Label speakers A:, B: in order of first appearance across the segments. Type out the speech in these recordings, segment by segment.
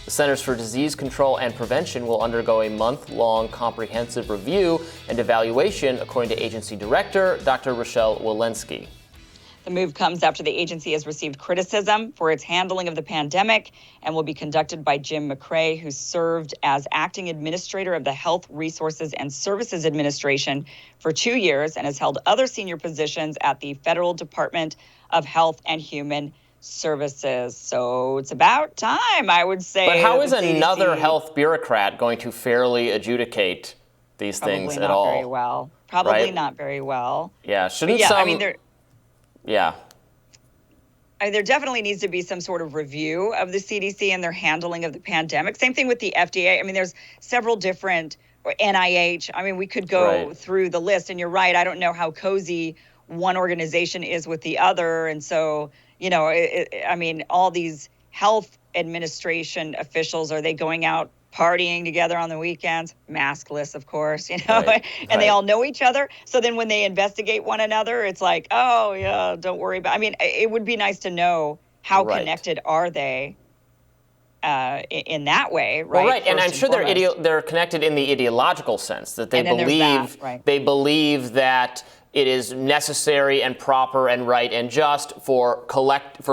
A: The Centers for Disease Control and Prevention will undergo a month-long comprehensive review and evaluation, according to agency director Dr. Rochelle Walensky.
B: The move comes after the agency has received criticism for its handling of the pandemic and will be conducted by Jim McCrae, who served as acting administrator of the Health Resources and Services Administration for 2 years and has held other senior positions at the Federal Department of Health and Human Services. So it's about time, I would say.
A: But how is
B: the
A: another
B: CDC
A: health bureaucrat going to fairly adjudicate these things at all?
B: Very well. Probably
A: right?
B: not very well.
A: Yeah, shouldn't
B: yeah,
A: some...
B: I mean,
A: Yeah.
B: there definitely needs to be some sort of review of the CDC and their handling of the pandemic. Same thing with the FDA. I mean, there's several different, or NIH. I mean, we could go through the list, and you're right. I don't know how cozy one organization is with the other. And so, you know, I mean, all these health administration officials, are they going out partying together on the weekends, maskless, of course, you know, and they all know each other. So then when they investigate one another, it's like, oh, yeah, don't worry about it. I mean, it would be nice to know how connected are they in that way, right?
A: Well, right, and I'm sure they're connected in the ideological sense, that they believe that it is necessary and proper and right and just for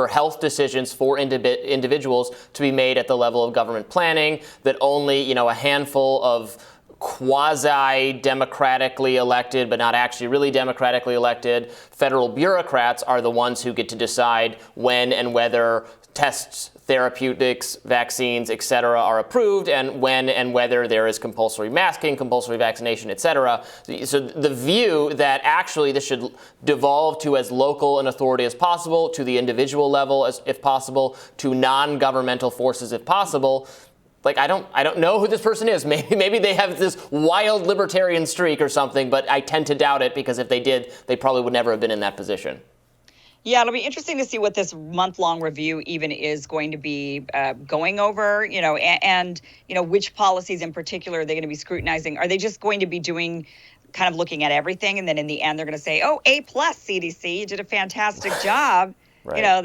A: health decisions for individuals to be made at the level of government planning, that only, you know, a handful of quasi-democratically elected, but not actually really democratically elected, federal bureaucrats are the ones who get to decide when and whether tests, therapeutics, vaccines, et cetera, are approved, and when and whether there is compulsory masking, compulsory vaccination, et cetera. So the view that actually this should devolve to as local an authority as possible, to the individual level if possible, to non-governmental forces if possible. Like, I don't know who this person is. Maybe they have this wild libertarian streak or something, but I tend to doubt it, because if they did, they probably would never have been in that position.
B: Yeah, it'll be interesting to see what this month-long review even is going to be going over, you know, and you know, which policies in particular are they going to be scrutinizing? Are they just going to be doing, kind of looking at everything, and then in the end they're going to say, oh, A+ CDC, you did a fantastic job. Right. You know,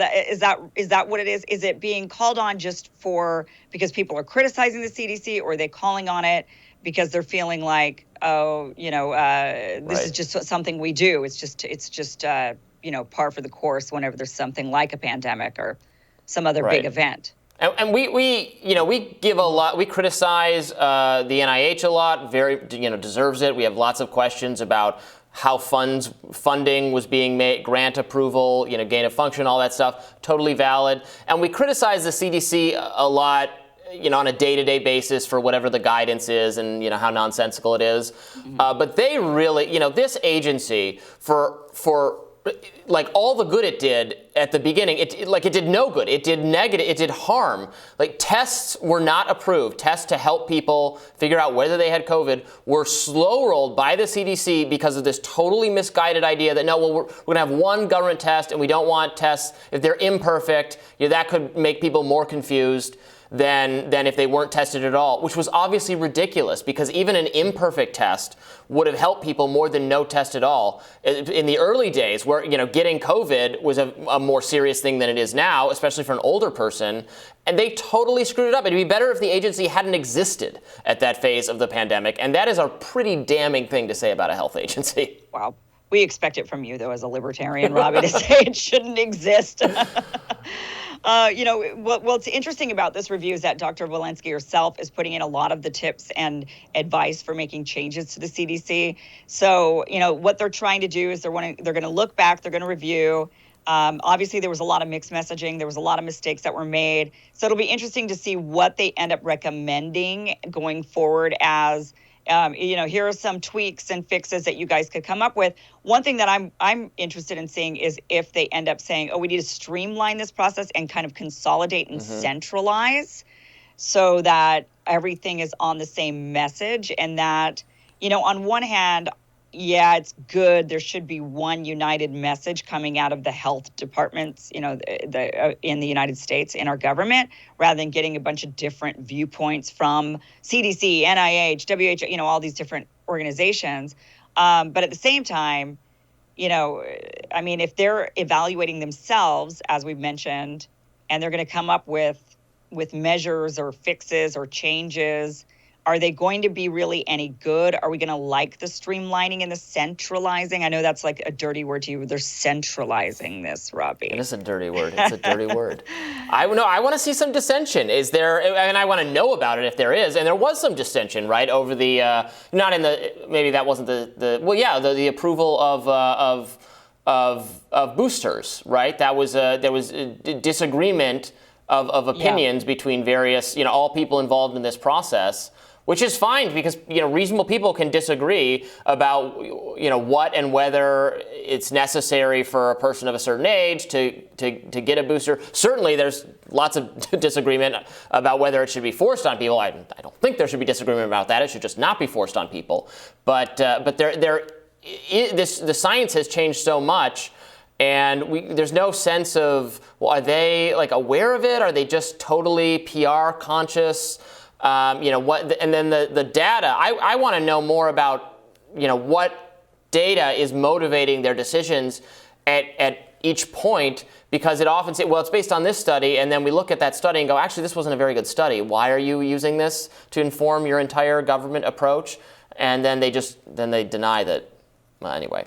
B: is that what it is? Is it being called on just because people are criticizing the CDC, or are they calling on it because they're feeling like, oh, you know, this is just something we do. It's just you know, par for the course whenever there's something like a pandemic or some other big event.
A: And we give a lot. We criticize the NIH a lot. Very, you know, deserves it. We have lots of questions about how funding was being made, grant approval, you know, gain of function, all that stuff. Totally valid. And we criticize the CDC a lot, you know, on a day-to-day basis for whatever the guidance is and, you know, how nonsensical it is. Mm-hmm. But they really, you know, this agency for like all the good it did at the beginning, it did no good. It did negative. It did harm. Like, tests were not approved. Tests to help people figure out whether they had COVID were slow rolled by the CDC because of this totally misguided idea that we're going to have one government test, and we don't want tests if they're imperfect. You know, that could make people more confused than if they weren't tested at all, which was obviously ridiculous, because even an imperfect test would have helped people more than no test at all. In the early days, where, you know, getting COVID was a more serious thing than it is now, especially for an older person, and they totally screwed it up. It'd be better if the agency hadn't existed at that phase of the pandemic, and that is a pretty damning thing to say about a health agency.
B: Wow. We expect it from you, though, as a libertarian, Robby, to say it shouldn't exist. You know, what's interesting about this review is that Dr. Walensky herself is putting in a lot of the tips and advice for making changes to the CDC. So, you know, what they're trying to do is they're going to look back, they're going to review. Obviously, there was a lot of mixed messaging. There was a lot of mistakes that were made. So it'll be interesting to see what they end up recommending going forward as, you know, here are some tweaks and fixes that you guys could come up with. One thing that I'm interested in seeing is if they end up saying, oh, we need to streamline this process and kind of consolidate and centralize so that everything is on the same message, and that, you know, on one hand, yeah, it's good. There should be one united message coming out of the health departments, you know, in the United States, in our government, rather than getting a bunch of different viewpoints from CDC, NIH, WHO, you know, all these different organizations. But at the same time, you know, I mean, if they're evaluating themselves, as we've mentioned, and they're going to come up with with measures or fixes or changes, are they going to be really any good? Are we going to like the streamlining and the centralizing? I know that's like a dirty word to you. They're centralizing this, Robby.
A: It is a dirty word. It's a dirty word. I want to see some dissension. Is there? And I want to know about it if there is. And there was some dissension, right, over the not in the maybe that wasn't the approval of boosters, right? That was there was a disagreement of opinions between various all people involved in this process. Which is fine because reasonable people can disagree about what and whether it's necessary for a person of a certain age to get a booster. Certainly, there's lots of disagreement about whether it should be forced on people. I don't think there should be disagreement about that. It should just not be forced on people. But the science has changed so much. And there's no sense of, well, are they aware of it? Are they just totally PR conscious? And then the data. I want to know more about what data is motivating their decisions at each point, because it often says, well, it's based on this study, and then we look at that study and go, actually, this wasn't a very good study. Why are you using this to inform your entire government approach? And then they deny that. Well, anyway.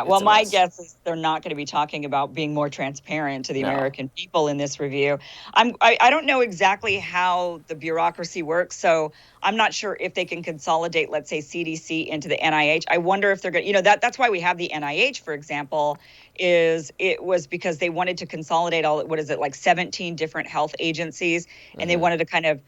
B: Well, my guess is they're not going to be talking about being more transparent to the American people in this review. I don't know exactly how the bureaucracy works, so I'm not sure if they can consolidate, let's say, CDC into the NIH. I wonder if they're going to, that's why we have the NIH, for example, it was because they wanted to consolidate 17 different health agencies, and they wanted to kind of,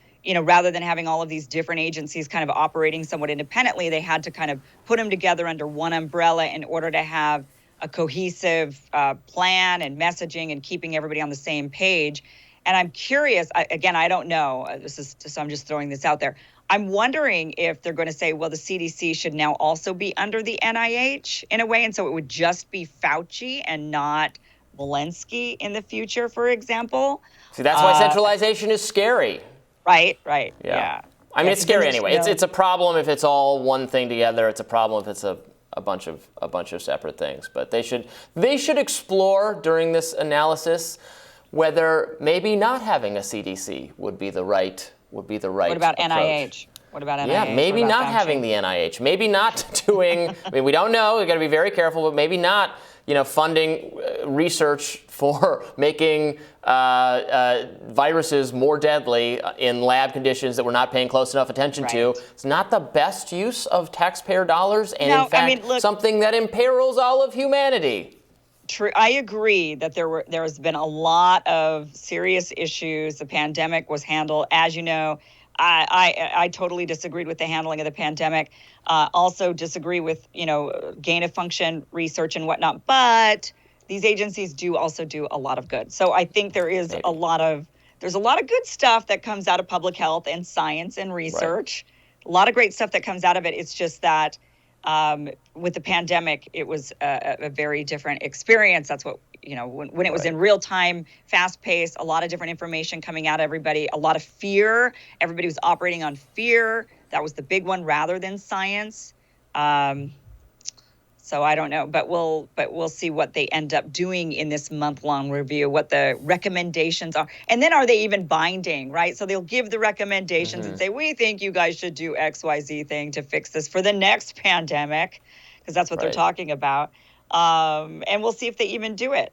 B: rather than having all of these different agencies kind of operating somewhat independently, they had to kind of put them together under one umbrella in order to have a cohesive plan and messaging and keeping everybody on the same page. And I'm curious, I don't know, so I'm just throwing this out there. I'm wondering if they're going to say, well, the CDC should now also be under the NIH in a way, and so it would just be Fauci and not Walensky in the future, for example.
A: See, that's why centralization is scary.
B: Right. Yeah.
A: I mean, it's scary anyway. It's a problem if it's all one thing together. It's a problem if it's a bunch of separate things. But they should explore during this analysis whether maybe not having a CDC would be the right
B: What about
A: approach.
B: NIH? What about NIH?
A: Yeah, maybe not having the NIH. Maybe not doing. I mean, we don't know. We've got to be very careful. But maybe not. Funding research for making viruses more deadly in lab conditions that we're not paying close enough attention to. It's not the best use of taxpayer dollars, and in fact, something that imperils all of humanity.
B: True. I agree that there has been a lot of serious issues. The pandemic was handled, as you know. I totally disagreed with the handling of the pandemic. Also disagree with, gain of function research and whatnot. But these agencies do also do a lot of good. So I think there's a lot of good stuff that comes out of public health and science and research. Right. A lot of great stuff that comes out of it. It's just that with the pandemic, it was a very different experience. That's what, when it was in real time, fast paced, a lot of different information coming out of everybody, a lot of fear. Everybody was operating on fear. That was the big one rather than science. So I don't know, but we'll see what they end up doing in this month-long review, what the recommendations are. And then are they even binding, right? So they'll give the recommendations and say, we think you guys should do XYZ thing to fix this for the next pandemic, because that's what they're talking about. And we'll see if they even do it.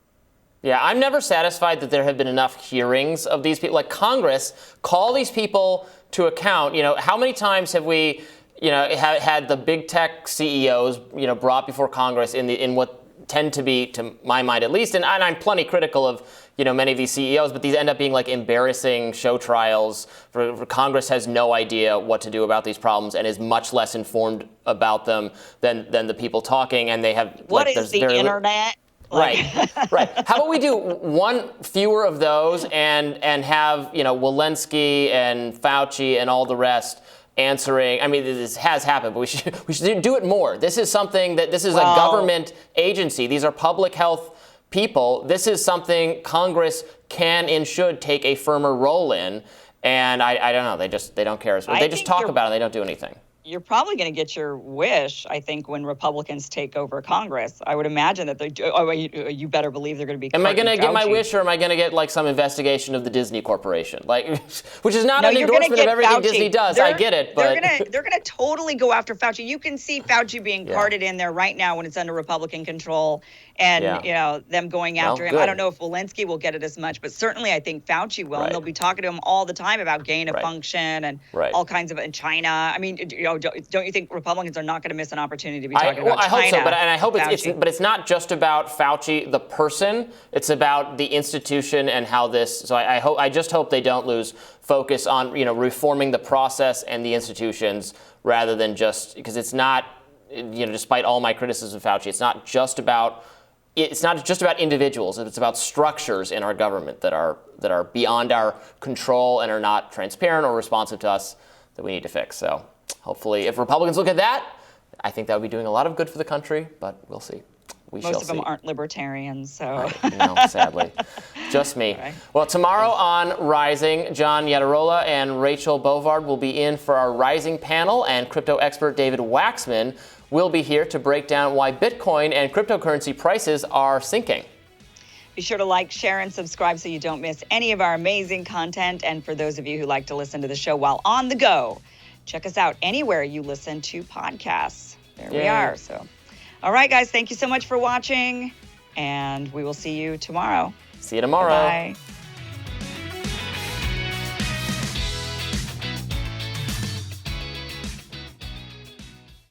A: Yeah, I'm never satisfied that there have been enough hearings of these people. Like Congress, call these people to account. How many times have we had the big tech CEOs, brought before Congress in what tend to be, to my mind at least, and I'm plenty critical of, many of these CEOs, but these end up being like embarrassing show trials. For Congress has no idea what to do about these problems and is much less informed about them than the people talking, and they have.
B: What is the internet?
A: Right. How about we do one fewer of those and have, Walensky and Fauci and all the rest answering. I mean, this has happened, but we should do it more. This is something this is a government agency. These are public health people. This is something Congress can and should take a firmer role in. And I don't know. They don't care. They just talk about it. They don't do anything.
B: you're probably going to get your wish, I think, when Republicans take over Congress. I would imagine that they do. Oh, you better believe they're going to be.
A: Am I going to get my wish, or am I going to get like some investigation of the Disney Corporation, like, which is not an endorsement of everything
B: Fauci.
A: Disney does? I get it, but
B: they're going to totally go after Fauci. You can see Fauci being carted in there right now when it's under Republican control, and them going after him.
A: Good.
B: I don't know if Walensky will get it as much, but certainly I think Fauci will, and they'll be talking to him all the time about gain of function and all kinds of in China. I mean, don't you think Republicans are not going to miss an opportunity to be talking about China?
A: I hope so, but I hope it's not just about Fauci, the person. It's about the institution and how this. So I just hope they don't lose focus on reforming the process and the institutions rather than just because it's not. Despite all my criticism of Fauci, it's not just about individuals. It's about structures in our government that are beyond our control and are not transparent or responsive to us that we need to fix. So hopefully, if Republicans look at that, I think that would be doing a lot of good for the country, but we'll see.
B: Most of them aren't libertarians, so.
A: Right. No, sadly. Just me. Right. Well, tomorrow on Rising, John Yadarola and Rachel Bovard will be in for our Rising panel, and crypto expert David Waxman will be here to break down why Bitcoin and cryptocurrency prices are sinking.
B: Be sure to like, share, and subscribe so you don't miss any of our amazing content. And for those of you who like to listen to the show while on the go, check us out anywhere you listen to podcasts. There we are. So, all right, guys, thank you so much for watching, and we will see you tomorrow.
A: See you tomorrow.
B: Bye.